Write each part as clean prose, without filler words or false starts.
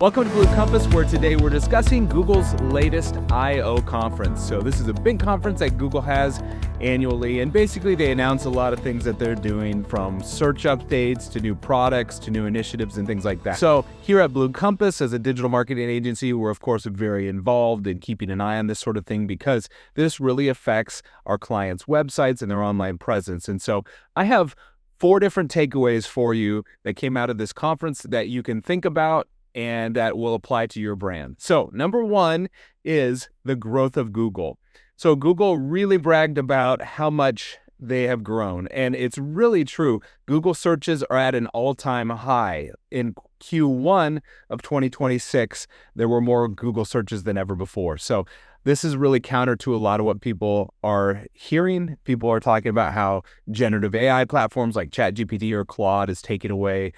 Welcome to Blue Compass, where today we're discussing Google's latest I/O conference. So this is a big conference that Google has annually, and basically they announce a lot of things that they're doing, from search updates to new products to new initiatives and things like that. So here at Blue Compass, as a digital marketing agency, we're of course very involved in keeping an eye on this sort of thing because this really affects our clients' websites and their online presence. And so I have 4 different takeaways for you that came out of this conference that you can think about and that will apply to your brand. So number 1 is the growth of Google. So Google really bragged about how much they have grown, and it's really true. Google searches are at an all-time high. In Q1 of 2026, there were more Google searches than ever before. So this is really counter to a lot of what people are hearing. People are talking about how generative AI platforms like ChatGPT or Claude is taking away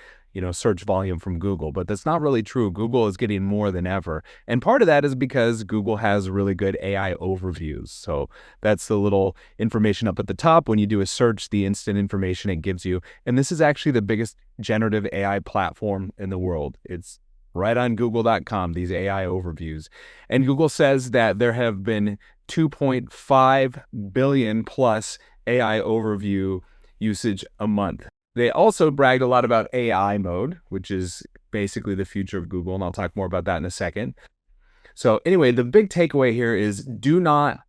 search volume from Google, but that's not really true. Google is getting more than ever. And part of that is because Google has really good AI overviews. So that's the little information up at the top. When you do a search, the instant information it gives you. And this is actually the biggest generative AI platform in the world. It's right on google.com, these AI overviews. And Google says that there have been 2.5 billion plus AI overview usage a month. They also bragged a lot about AI mode, which is basically the future of Google, and I'll talk more about that in a second. So anyway, the big takeaway here is do not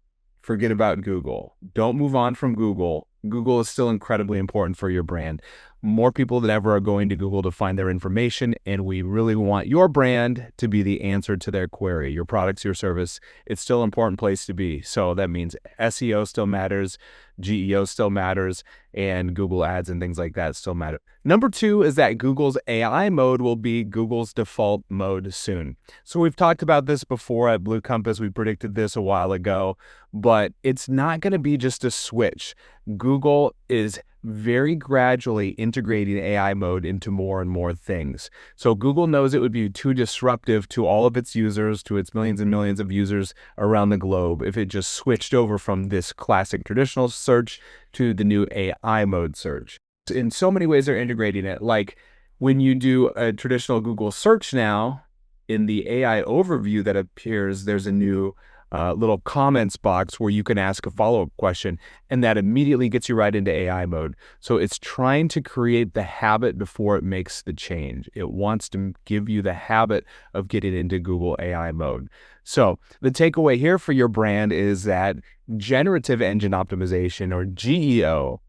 forget about Google. Don't move on from Google. Google is still incredibly important for your brand. More people than ever are going to Google to find their information, and we really want your brand to be the answer to their query. Your products, your service, it's still an important place to be. So that means SEO still matters, GEO still matters, and Google Ads and things like that still matter. Number 2 is that Google's AI mode will be Google's default mode soon. So we've talked about this before at Blue Compass. We predicted this a while ago, but it's not going to be just a switch. Google is very gradually integrating AI mode into more and more things. So Google knows it would be too disruptive to all of its users, to its millions and millions of users around the globe, if it just switched over from this classic traditional search to the new AI mode search. In so many ways, they're integrating it. Like when you do a traditional Google search now, in the AI overview that appears, there's a new little comments box where you can ask a follow-up question, and that immediately gets you right into AI mode. So it's trying to create the habit before it makes the change. It wants to give you the habit of getting into Google AI mode. So the takeaway here for your brand is that generative engine optimization, or GEO,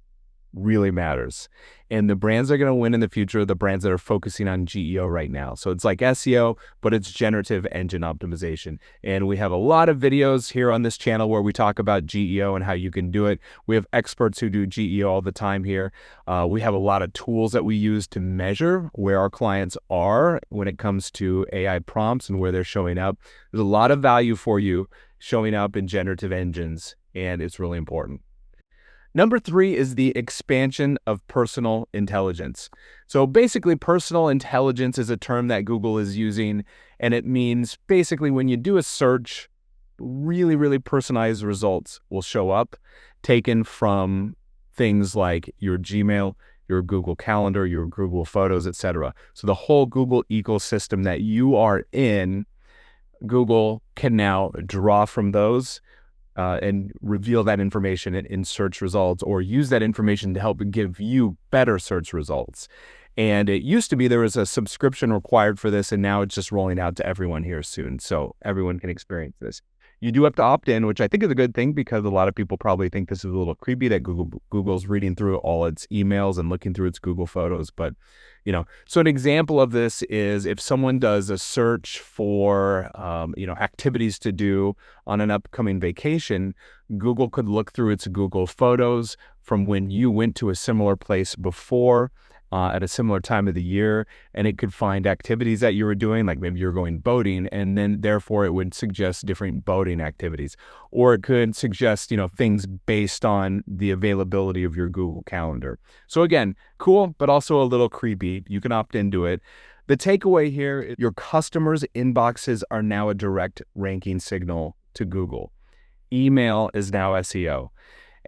really matters. And the brands that are going to win in the future are the brands that are focusing on GEO right now. So it's like SEO, but it's generative engine optimization. And we have a lot of videos here on this channel where we talk about GEO and how you can do it. We have experts who do GEO all the time here. We have a lot of tools that we use to measure where our clients are when it comes to AI prompts and where they're showing up. There's a lot of value for you showing up in generative engines, and it's really important. Number 3 is the expansion of personal intelligence. So basically, personal intelligence is a term that Google is using, and it means basically when you do a search, really, really personalized results will show up, taken from things like your Gmail, your Google Calendar, your Google Photos, etc. So the whole Google ecosystem that you are in, Google can now draw from those and reveal that information in search results, or use that information to help give you better search results. And it used to be there was a subscription required for this, and now it's just rolling out to everyone here soon. So everyone can experience this. You do have to opt in, which I think is a good thing, because a lot of people probably think this is a little creepy that Google's reading through all its emails and looking through its Google Photos. But, so an example of this is if someone does a search for, activities to do on an upcoming vacation, Google could look through its Google Photos from when you went to a similar place before, at a similar time of the year, and it could find activities that you were doing, like maybe you're going boating, and then therefore it would suggest different boating activities. Or it could suggest, things based on the availability of your Google Calendar. So again, cool, but also a little creepy. You can opt into it. The takeaway here is your customers' inboxes are now a direct ranking signal to Google. Email is now SEO.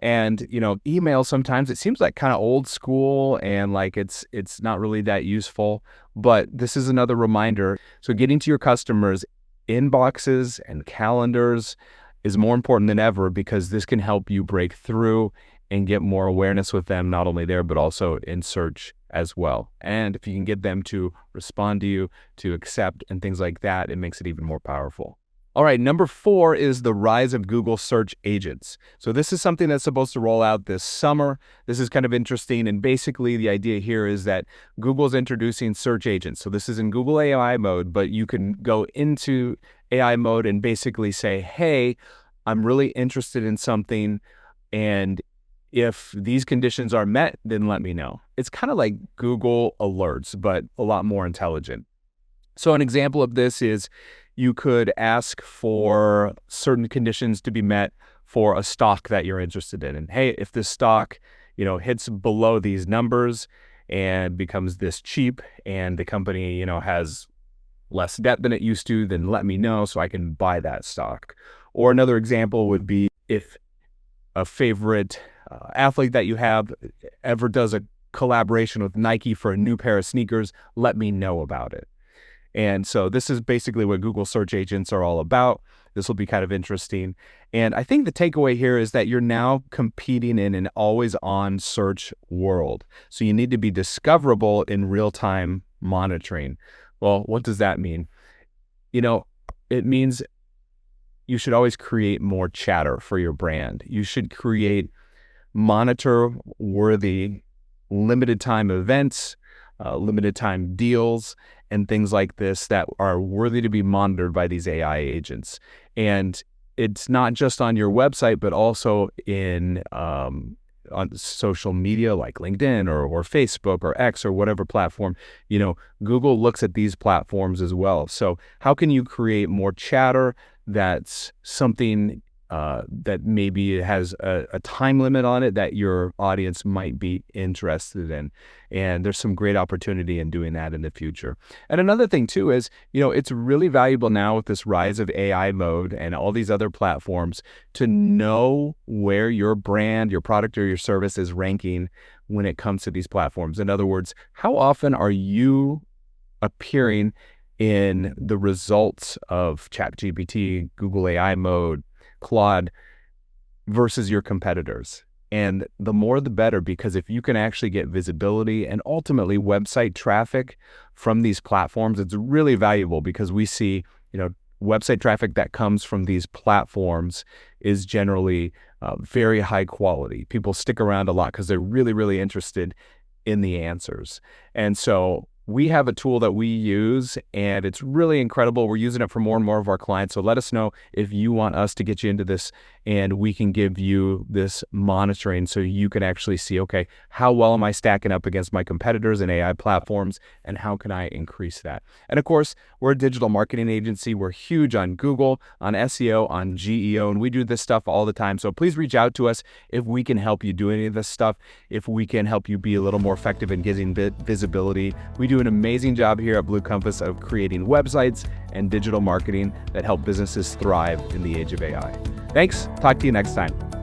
And, email sometimes it seems like kind of old school and like it's not really that useful, but this is another reminder. So getting to your customers' inboxes and calendars is more important than ever because this can help you break through and get more awareness with them, not only there, but also in search as well. And if you can get them to respond to you, to accept and things like that, it makes it even more powerful. All right, number 4 is the rise of Google search agents. So this is something that's supposed to roll out this summer. This is kind of interesting. And basically the idea here is that Google's introducing search agents. So this is in Google AI mode, but you can go into AI mode and basically say, hey, I'm really interested in something. And if these conditions are met, then let me know. It's kind of like Google Alerts, but a lot more intelligent. So an example of this is you could ask for certain conditions to be met for a stock that you're interested in. And hey, if this stock, hits below these numbers and becomes this cheap and the company, has less debt than it used to, then let me know so I can buy that stock. Or another example would be if a favorite athlete that you have ever does a collaboration with Nike for a new pair of sneakers, let me know about it. And so this is basically what Google search agents are all about. This will be kind of interesting. And I think the takeaway here is that you're now competing in an always-on search world. So you need to be discoverable in real-time monitoring. Well, what does that mean? It means you should always create more chatter for your brand. You should create monitor-worthy limited time events, limited time deals, and things like this that are worthy to be monitored by these AI agents. And it's not just on your website, but also on social media like LinkedIn or Facebook or X or whatever platform. Google looks at these platforms as well. So how can you create more chatter that's something that maybe has a time limit on it that your audience might be interested in? And there's some great opportunity in doing that in the future. And another thing too is, it's really valuable now with this rise of AI mode and all these other platforms to know where your brand, your product, or your service is ranking when it comes to these platforms. In other words, how often are you appearing in the results of ChatGPT, Google AI mode, Claude versus your competitors? And the more the better, because if you can actually get visibility and ultimately website traffic from these platforms, it's really valuable because we see, website traffic that comes from these platforms is generally very high quality. People stick around a lot because they're really, really interested in the answers. And so we have a tool that we use and it's really incredible. We're using it for more and more of our clients. So let us know if you want us to get you into this and we can give you this monitoring so you can actually see, okay, how well am I stacking up against my competitors and AI platforms and how can I increase that? And of course, we're a digital marketing agency. We're huge on Google, on SEO, on GEO, and we do this stuff all the time. So please reach out to us if we can help you do any of this stuff, if we can help you be a little more effective in getting visibility. We do an amazing job here at Blue Compass of creating websites and digital marketing that help businesses thrive in the age of AI. Thanks. Talk to you next time.